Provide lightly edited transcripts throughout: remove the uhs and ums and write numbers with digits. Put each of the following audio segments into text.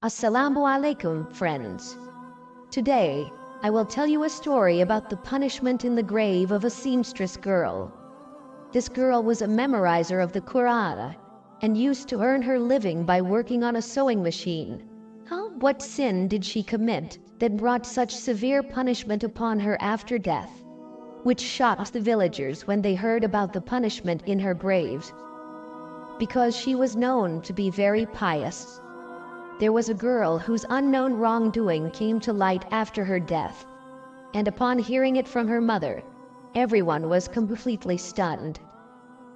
Assalamu alaikum, friends. Today, I will tell you a story about the punishment in the grave of a seamstress girl. This girl was a memorizer of the Quran and used to earn her living by working on a sewing machine. What sin did she commit that brought such severe punishment upon her after death, which shocked the villagers when they heard about the punishment in her grave? Because she was known to be very pious. There was a girl whose unknown wrongdoing came to light after her death, and upon hearing it from her mother, everyone was completely stunned.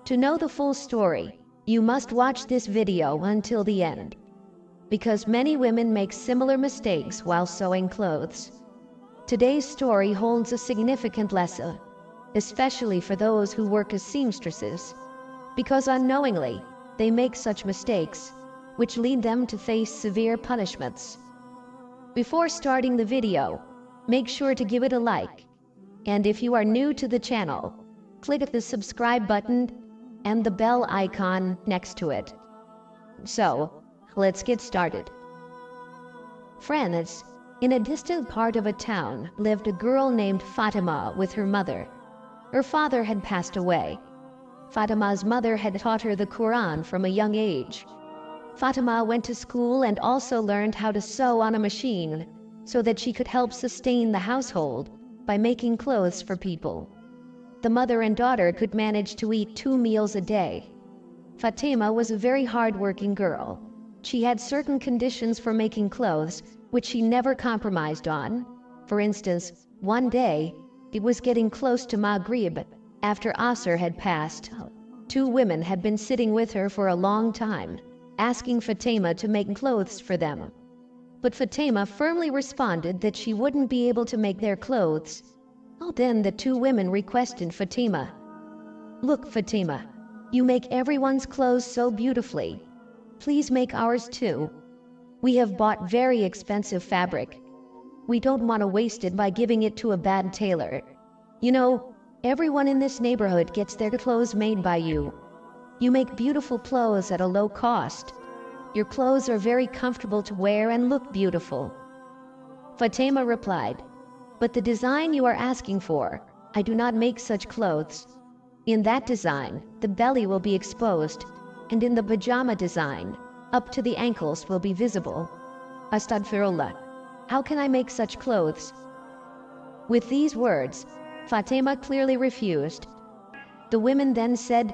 To know the full story, you must watch this video until the end, because many women make similar mistakes while sewing clothes. Today's story holds a significant lesson, especially for those who work as seamstresses, because unknowingly, they make such mistakes, which lead them to face severe punishments. Before starting the video, make sure to give it a like. And if you are new to the channel, click the subscribe button and the bell icon next to it. So, let's get started. Friends, in a distant part of a town lived a girl named Fatima with her mother. Her father had passed away. Fatima's mother had taught her the Quran from a young age. Fatima went to school and also learned how to sew on a machine so that she could help sustain the household by making clothes for people. The mother and daughter could manage to eat 2 meals a day. Fatima was a very hard-working girl. She had certain conditions for making clothes which she never compromised on. For instance, one day, it was getting close to Maghrib. After Asr had passed, 2 women had been sitting with her for a long time, asking Fatima to make clothes for them. But Fatima firmly responded that she wouldn't be able to make their clothes. Then the 2 women requested Fatima, "Look, Fatima, you make everyone's clothes so beautifully. Please make ours too. We have bought very expensive fabric. We don't want to waste it by giving it to a bad tailor. You know, everyone in this neighborhood gets their clothes made by you. You make beautiful clothes at a low cost. Your clothes are very comfortable to wear and look beautiful." Fatima replied, "But the design you are asking for, I do not make such clothes. In that design, the belly will be exposed, and in the pajama design, up to the ankles will be visible. Astaghfirullah. How can I make such clothes?" With these words, Fatima clearly refused. The women then said,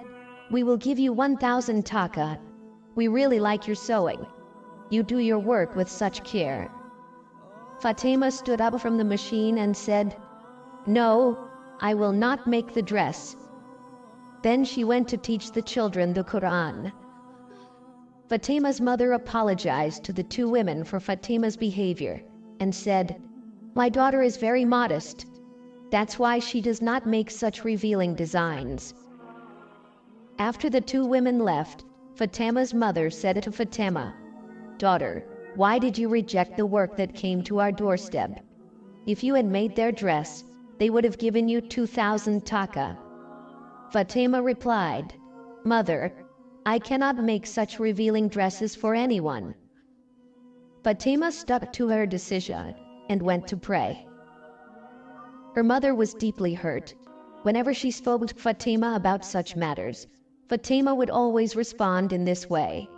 "We will give you 1,000 taka. We really like your sewing. You do your work with such care." Fatima stood up from the machine and said, "No, I will not make the dress." Then she went to teach the children the Quran. Fatima's mother apologized to the 2 women for Fatima's behavior and said, "My daughter is very modest. That's why she does not make such revealing designs." After the 2 women left, Fatima's mother said to Fatima, "Daughter, why did you reject the work that came to our doorstep? If you had made their dress, they would have given you 2,000 taka." Fatima replied, "Mother, I cannot make such revealing dresses for anyone." Fatima stuck to her decision and went to pray. Her mother was deeply hurt. Whenever she spoke to Fatima about such matters, Fatima would always respond in this way.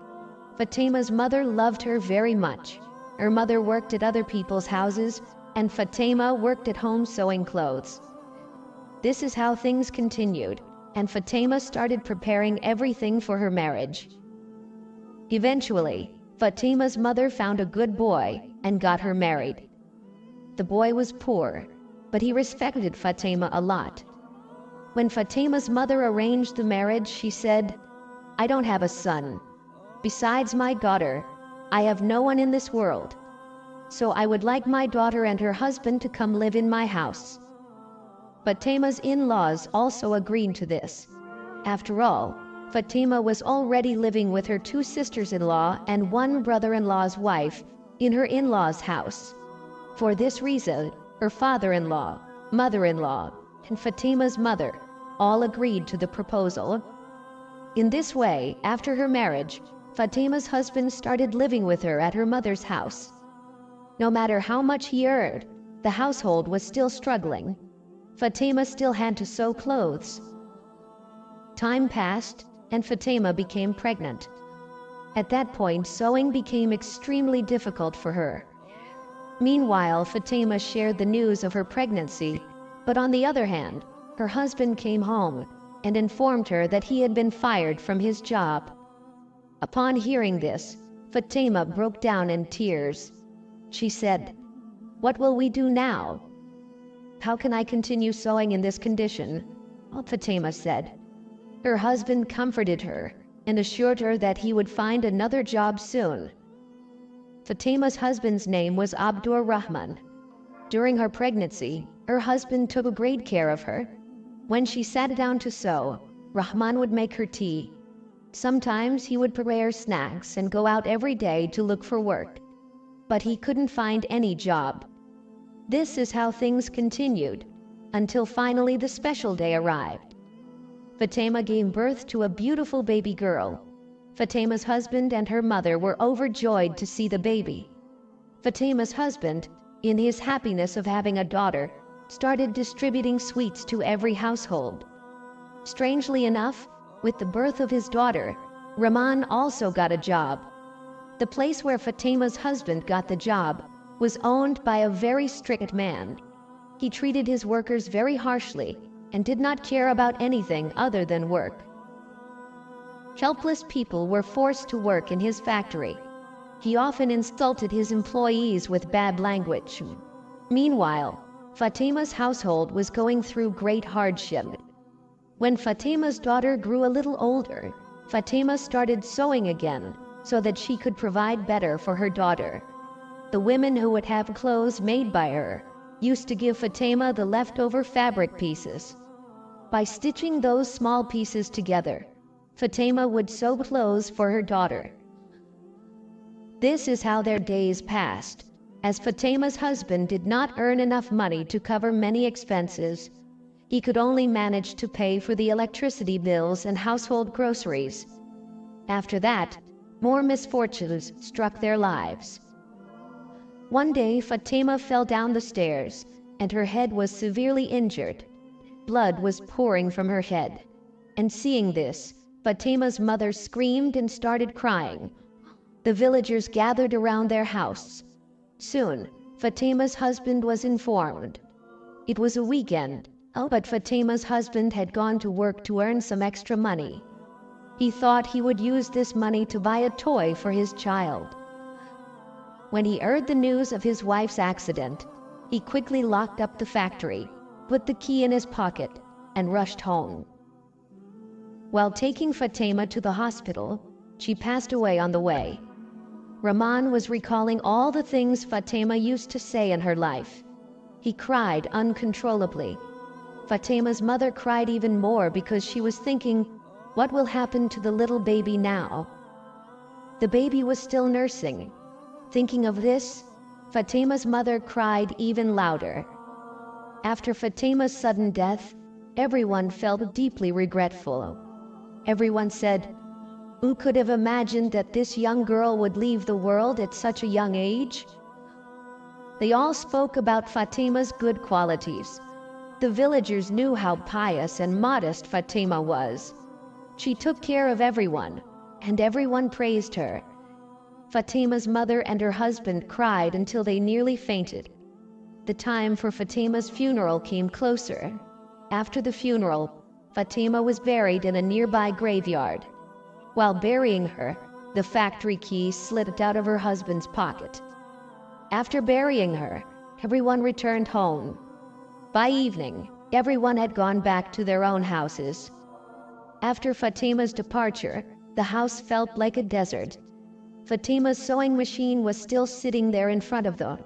Fatima's mother loved her very much. Her mother worked at other people's houses, and Fatima worked at home sewing clothes. This is how things continued, and Fatima started preparing everything for her marriage. Eventually, Fatima's mother found a good boy and got her married. The boy was poor, but he respected Fatima a lot. When Fatima's mother arranged the marriage, she said, "I don't have a son. Besides my daughter, I have no one in this world. So I would like my daughter and her husband to come live in my house." Fatima's in-laws also agreed to this. After all, Fatima was already living with her 2 sisters-in-law and 1 brother-in-law's wife in her in-laws' house. For this reason, her father-in-law, mother-in-law, and Fatima's mother all agreed to the proposal. In this way, after her marriage, Fatima's husband started living with her at her mother's house. No matter how much he earned, the household was still struggling. Fatima still had to sew clothes. Time passed, and Fatima became pregnant. At that point, sewing became extremely difficult for her. Meanwhile, Fatima shared the news of her pregnancy, but on the other hand, her husband came home and informed her that he had been fired from his job. Upon hearing this, Fatima broke down in tears. She said, "What will we do now? How can I continue sewing in this condition?" Fatima said. Her husband comforted her and assured her that he would find another job soon. Fatima's husband's name was Abdur Rahman. During her pregnancy, her husband took great care of her. When she sat down to sew, Rahman would make her tea. Sometimes he would prepare snacks and go out every day to look for work. But he couldn't find any job. This is how things continued, until finally the special day arrived. Fatima gave birth to a beautiful baby girl. Fatima's husband and her mother were overjoyed to see the baby. Fatima's husband, in his happiness of having a daughter, started distributing sweets to every household. Strangely enough, with the birth of his daughter, Rahman also got a job. The place where Fatima's husband got the job was owned by a very strict man. He treated his workers very harshly and did not care about anything other than work. Helpless people were forced to work in his factory. He often insulted his employees with bad language. Meanwhile, Fatima's household was going through great hardship. When Fatima's daughter grew a little older, Fatima started sewing again so that she could provide better for her daughter. The women who would have clothes made by her used to give Fatima the leftover fabric pieces. By stitching those small pieces together, Fatima would sew clothes for her daughter. This is how their days passed. As Fatima's husband did not earn enough money to cover many expenses, he could only manage to pay for the electricity bills and household groceries. After that, more misfortunes struck their lives. One day, Fatima fell down the stairs, and her head was severely injured. Blood was pouring from her head. And seeing this, Fatima's mother screamed and started crying. The villagers gathered around their house. Soon, Fatima's husband was informed. It was a weekend, but Fatima's husband had gone to work to earn some extra money. He thought he would use this money to buy a toy for his child. When he heard the news of his wife's accident, he quickly locked up the factory, put the key in his pocket, and rushed home. While taking Fatima to the hospital, she passed away on the way. Rahman was recalling all the things Fatima used to say in her life. He cried uncontrollably. Fatima's mother cried even more because she was thinking, what will happen to the little baby now? The baby was still nursing. Thinking of this, Fatima's mother cried even louder. After Fatima's sudden death, everyone felt deeply regretful. Everyone said, "Who could have imagined that this young girl would leave the world at such a young age?" They all spoke about Fatima's good qualities. The villagers knew how pious and modest Fatima was. She took care of everyone, and everyone praised her. Fatima's mother and her husband cried until they nearly fainted. The time for Fatima's funeral came closer. After the funeral, Fatima was buried in a nearby graveyard. While burying her, the factory key slipped out of her husband's pocket. After burying her, everyone returned home. By evening, everyone had gone back to their own houses. After Fatima's departure, the house felt like a desert. Fatima's sewing machine was still sitting there in front of them.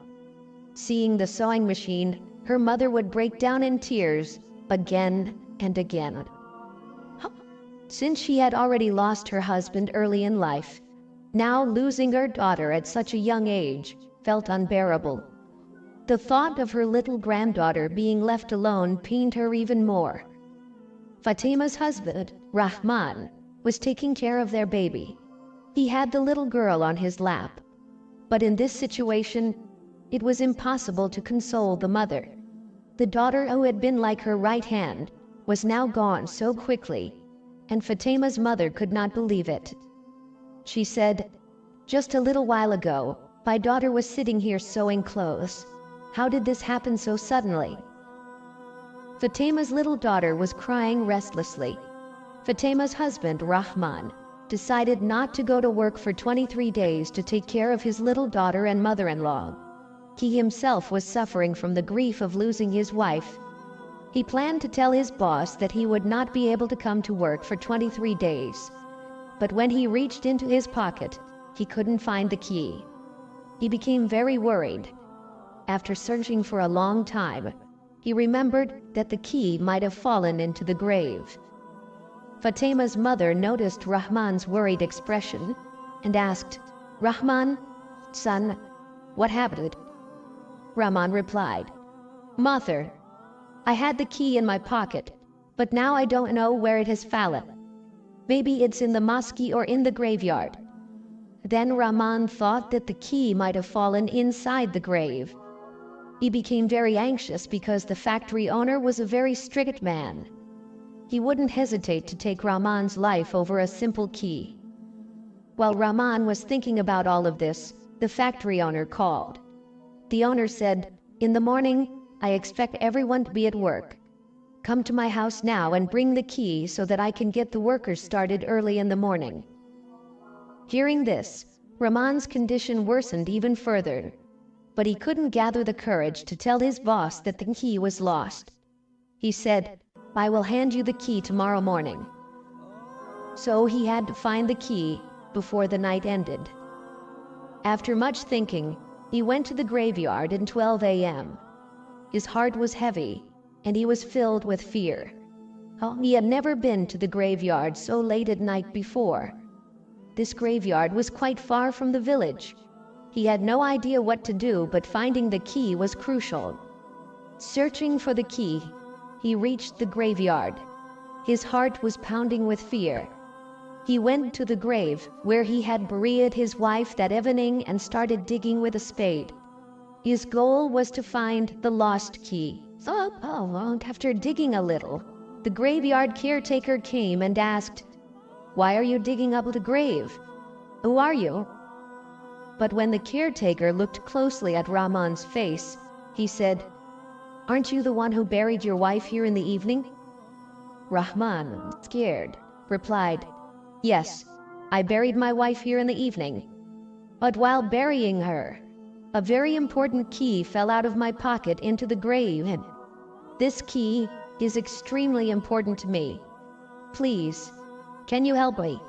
Seeing the sewing machine, her mother would break down in tears again and again. Since she had already lost her husband early in life, now losing her daughter at such a young age felt unbearable. The thought of her little granddaughter being left alone pained her even more. Fatima's husband, Rahman, was taking care of their baby. He had the little girl on his lap. But in this situation, it was impossible to console the mother. The daughter who had been like her right hand was now gone so quickly, and Fatima's mother could not believe it. She said, "Just a little while ago, my daughter was sitting here sewing clothes. How did this happen so suddenly?" Fatima's little daughter was crying restlessly. Fatima's husband, Rahman, decided not to go to work for 23 days to take care of his little daughter and mother-in-law. He himself was suffering from the grief of losing his wife. He planned to tell his boss that he would not be able to come to work for 23 days. But when he reached into his pocket, he couldn't find the key. He became very worried. After searching for a long time, he remembered that the key might have fallen into the grave. Fatima's mother noticed Rahman's worried expression and asked, "Rahman, son, what happened?" Rahman replied, "Mother, I had the key in my pocket, but now I don't know where it has fallen. Maybe it's in the mosque or in the graveyard." Then Rahman thought that the key might have fallen inside the grave. He became very anxious because the factory owner was a very strict man. He wouldn't hesitate to take Rahman's life over a simple key. While Rahman was thinking about all of this, the factory owner called. The owner said, "In the morning, I expect everyone to be at work. Come to my house now and bring the key so that I can get the workers started early in the morning." Hearing this, Rahman's condition worsened even further, but he couldn't gather the courage to tell his boss that the key was lost. He said, "I will hand you the key tomorrow morning." So he had to find the key before the night ended. After much thinking, he went to the graveyard at 12 a.m. His heart was heavy, and he was filled with fear. He had never been to the graveyard so late at night before. This graveyard was quite far from the village. He had no idea what to do, but finding the key was crucial. Searching for the key, he reached the graveyard. His heart was pounding with fear. He went to the grave where he had buried his wife that evening and started digging with a spade. His goal was to find the lost key. After digging a little, the graveyard caretaker came and asked, "Why are you digging up the grave? Who are you?" But when the caretaker looked closely at Rahman's face, he said, "Aren't you the one who buried your wife here in the evening?" Rahman, scared, replied, "Yes, I buried my wife here in the evening. But while burying her, a very important key fell out of my pocket into the grave. This key is extremely important to me. Please, can you help me?"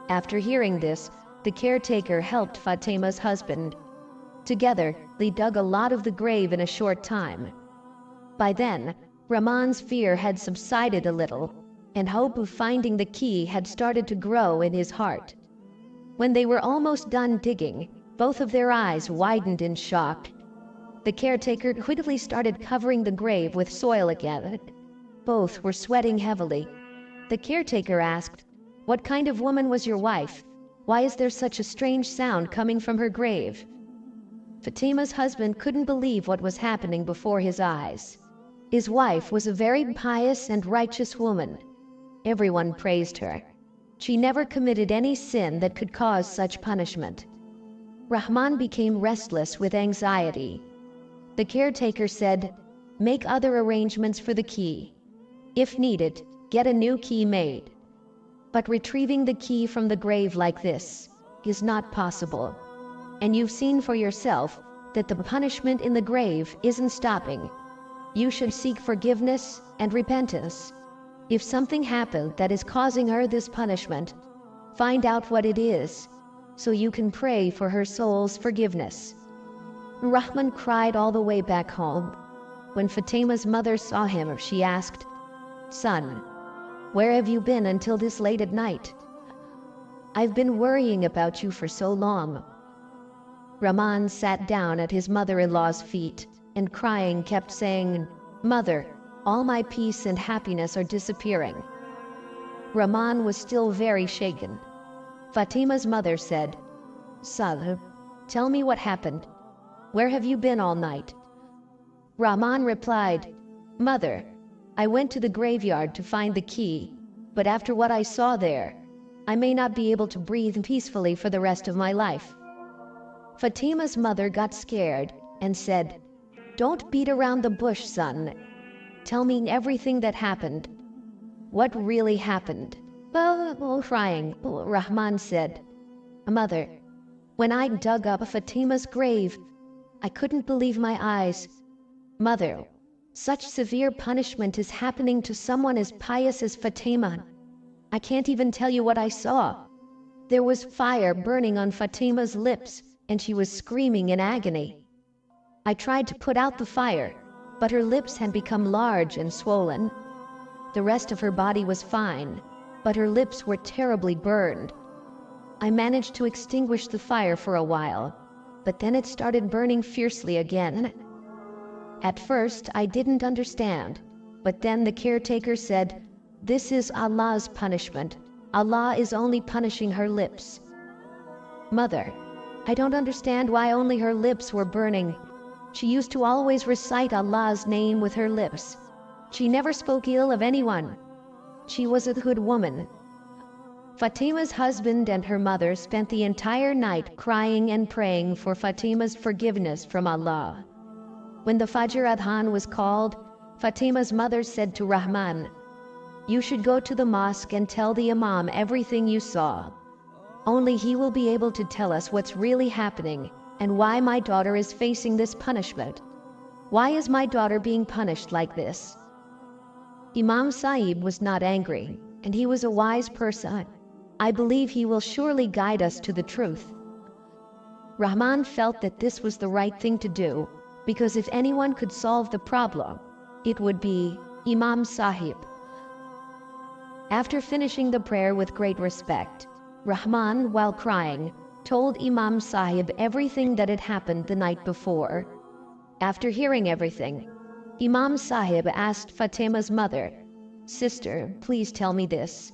After hearing this, the caretaker helped Fatima's husband. Together, they dug a lot of the grave in a short time. By then, Rahman's fear had subsided a little, and hope of finding the key had started to grow in his heart. When they were almost done digging, both of their eyes widened in shock. The caretaker quickly started covering the grave with soil again. Both were sweating heavily. The caretaker asked, "What kind of woman was your wife? Why is there such a strange sound coming from her grave?" Fatima's husband couldn't believe what was happening before his eyes. His wife was a very pious and righteous woman. Everyone praised her. She never committed any sin that could cause such punishment. Rahman became restless with anxiety. The caretaker said, "Make other arrangements for the key. If needed, get a new key made. But retrieving the key from the grave like this is not possible. And you've seen for yourself that the punishment in the grave isn't stopping. You should seek forgiveness and repentance. If something happened that is causing her this punishment, find out what it is, so you can pray for her soul's forgiveness." Rahman cried all the way back home. When Fatima's mother saw him, she asked, "Son, where have you been until this late at night? I've been worrying about you for so long." Rahman sat down at his mother-in-law's feet and crying kept saying, "Mother, all my peace and happiness are disappearing." Rahman was still very shaken. Fatima's mother said, "Son, tell me what happened. Where have you been all night?" Rahman replied, "Mother, I went to the graveyard to find the key, but after what I saw there, I may not be able to breathe peacefully for the rest of my life." Fatima's mother got scared and said, "Don't beat around the bush, son. Tell me everything that happened. What really happened?" Crying, Rahman said, "Mother, when I dug up Fatima's grave, I couldn't believe my eyes. Mother, such severe punishment is happening to someone as pious as Fatima. I can't even tell you what I saw. There was fire burning on Fatima's lips, and she was screaming in agony. I tried to put out the fire, but her lips had become large and swollen. The rest of her body was fine, but her lips were terribly burned. I managed to extinguish the fire for a while, but then it started burning fiercely again. At first, I didn't understand, but then the caretaker said, 'This is Allah's punishment. Allah is only punishing her lips.' Mother, I don't understand why only her lips were burning. She used to always recite Allah's name with her lips. She never spoke ill of anyone. She was a good woman." Fatima's husband and her mother spent the entire night crying and praying for Fatima's forgiveness from Allah. When the Fajr Adhan was called, Fatima's mother said to Rahman, "You should go to the mosque and tell the Imam everything you saw. Only he will be able to tell us what's really happening and why my daughter is facing this punishment. Why is my daughter being punished like this?" Imam Sahib was not angry, and he was a wise person. "I believe he will surely guide us to the truth." Rahman felt that this was the right thing to do, because if anyone could solve the problem, it would be Imam Sahib. After finishing the prayer with great respect, Rahman, while crying, told Imam Sahib everything that had happened the night before. After hearing everything, Imam Sahib asked Fatima's mother, "Sister, please tell me this.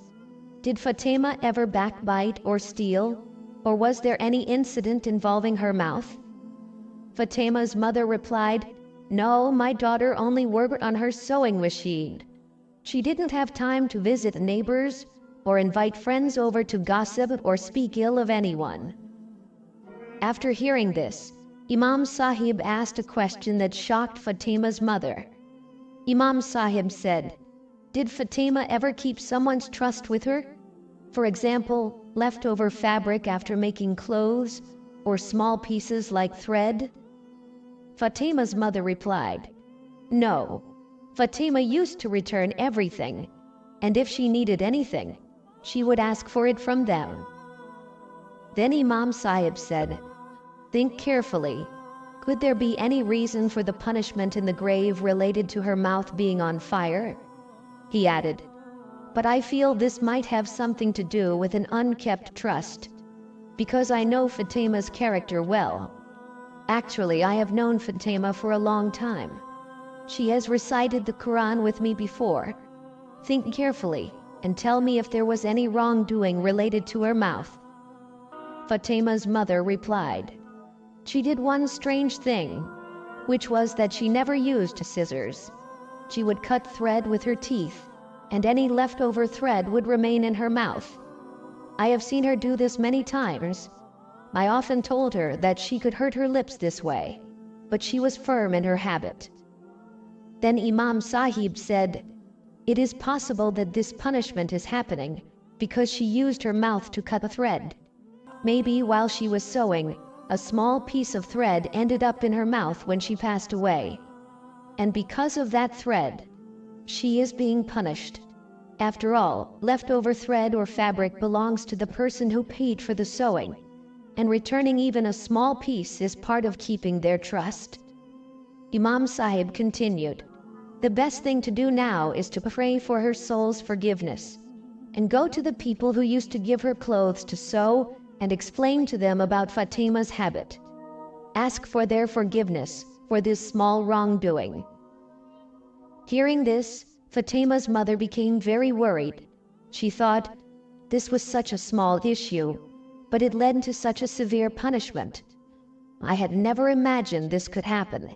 Did Fatima ever backbite or steal, or was there any incident involving her mouth?" Fatima's mother replied, "No, my daughter only worked on her sewing machine. She didn't have time to visit neighbors or invite friends over to gossip or speak ill of anyone." After hearing this, Imam Sahib asked a question that shocked Fatima's mother. Imam Sahib said, "Did Fatima ever keep someone's trust with her? For example, leftover fabric after making clothes, or small pieces like thread?" Fatima's mother replied, "No. Fatima used to return everything, and if she needed anything, she would ask for it from them." Then Imam Sahib said, "Think carefully. Could there be any reason for the punishment in the grave related to her mouth being on fire?" He added, "But I feel this might have something to do with an unkept trust, because I know Fatima's character well. Actually, I have known Fatima for a long time. She has recited the Quran with me before. Think carefully and tell me if there was any wrongdoing related to her mouth." Fatima's mother replied, "She did one strange thing, which was that she never used scissors. She would cut thread with her teeth, and any leftover thread would remain in her mouth. I have seen her do this many times. I often told her that she could hurt her lips this way, but she was firm in her habit." Then Imam Sahib said, "It is possible that this punishment is happening because she used her mouth to cut a thread. Maybe while she was sewing, a small piece of thread ended up in her mouth when she passed away. And because of that thread, she is being punished. After all, leftover thread or fabric belongs to the person who paid for the sewing, and returning even a small piece is part of keeping their trust." Imam Sahib continued, "The best thing to do now is to pray for her soul's forgiveness, and go to the people who used to give her clothes to sew and explain to them about Fatima's habit. Ask for their forgiveness for this small wrongdoing." Hearing this, Fatima's mother became very worried. She thought, this was such a small issue. but it led to such a severe punishment. I had never imagined this could happen,